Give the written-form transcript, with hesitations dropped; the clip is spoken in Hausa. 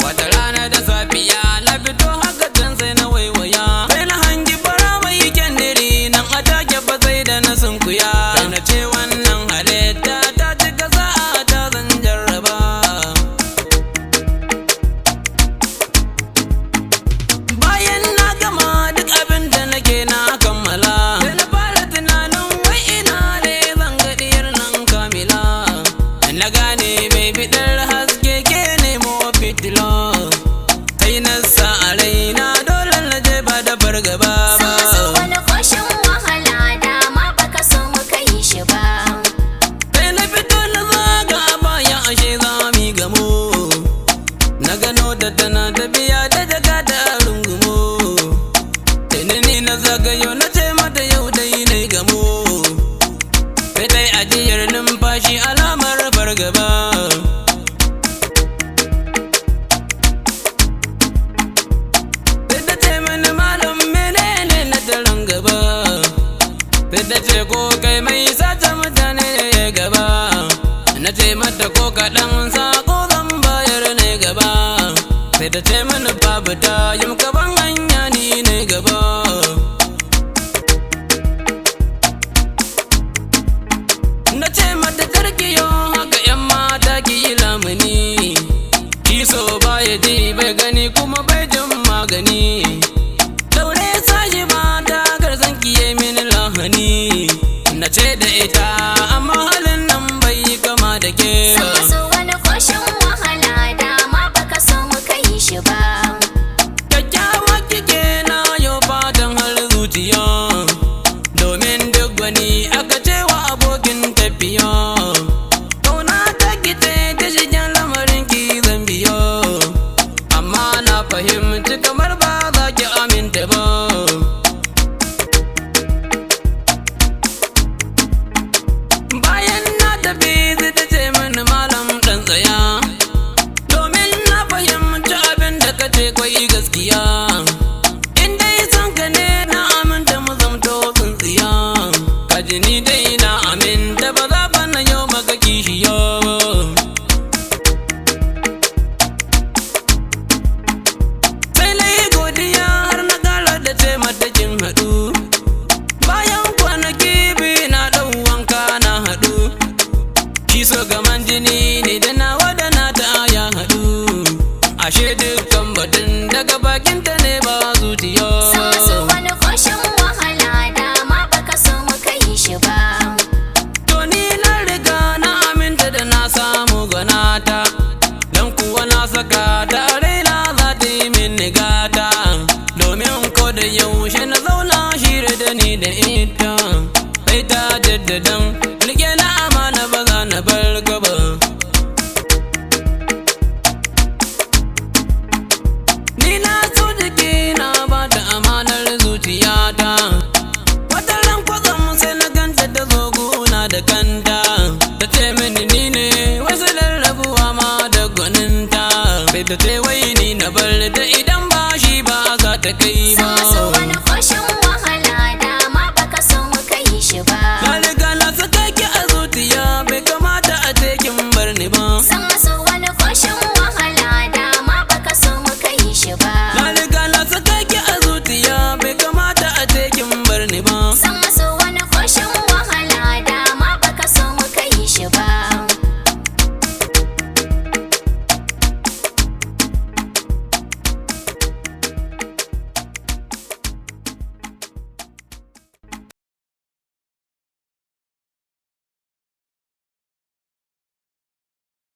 Wata rana da safiya na fito haka can sai na waiwaya, sai na hangi fara mai kyandiri nan a take fa sai da na sunkuya. Sai na ce wannan halitta ta cika sa'a ta zan jarraba. Bayan na gama duk abin da nake na kammala, sai na fara tunanin wai ina ne zan ga diyar nan kamila. Na gane mai bidar haske ke nemo fitilo, kai na sa a raina dole na je ba da fargaba ba. wani koshin wahala dama baka so muka yi shi ba. Sai na fito na zaga baya ashe za mu gamo, na gano da tana tafiya da jaka ta rungumo. Sai na zagayo na ce mata yau dai na gamo, sai dai ajiyar numfashi alamar fargaba. Sai ta ce ko kai mai sace mutane ya gaba, na ce mata ko kaɗan sako zan bayar ne gaba. Sai ta ce mini babu ta yim kaban hanya ni ne gaba. Na ce mata tarkiyo haka yan mata ki yi lamuni, ki so baya ji bai gani kuma bai jin magani. Daure sashi mata garzan kiye mini lahani, na ce da ita amma halin nan bai yi kama da ke ba. wani koshin wahala dama baka so muka yi shi ba. Kyakkyawa kike na yau fatan har zuciya, domin duk wani aka cewa abokin tafiya. Kauna ta kice ta shigen lamarin ki zan biyo, amma na fahimci kamar ba za ki aminta ba. Bayan na tafi sai ta ce mini malam ɗan tsaya, domin na fahimci abin da ka ce kwai gaskiya. In dai son ka ne na aminta mu zamto tsintsiya, ka ji ni dai na aminta ba za ba na yau maka kishiya. Sai na yi godiya har na kara da ce mata kin haɗu. Bayan kwanaki biyu na ɗau wanka na haɗu, shi so gaman jini ne da nawa da nata ya haɗu. Ashe dukkan batun daga bakinta ne ba zuciya. wani koshin wahala dama baka so muka yi shi ba. To ni na riga na aminta da na samu gwanata, dan kuwa na saka ta a raina za ta yi min gata. Domin ko da yaushe na zauna shirye da ni da ita, sai ta jaddadan rike na amana ba za na bar gaba. Ni na so jiki na ba ta amanar zuciyata, wata ran kwatsam sai na ganta da zoguna da kanta. Ta ce mini ni ne wasu rarrabuwa ma da gwaninta, sai ta ce wai ni na bar da idan ba shi ba za ta kai ba. wani koshin wahala dama baka so muka yi shi ba.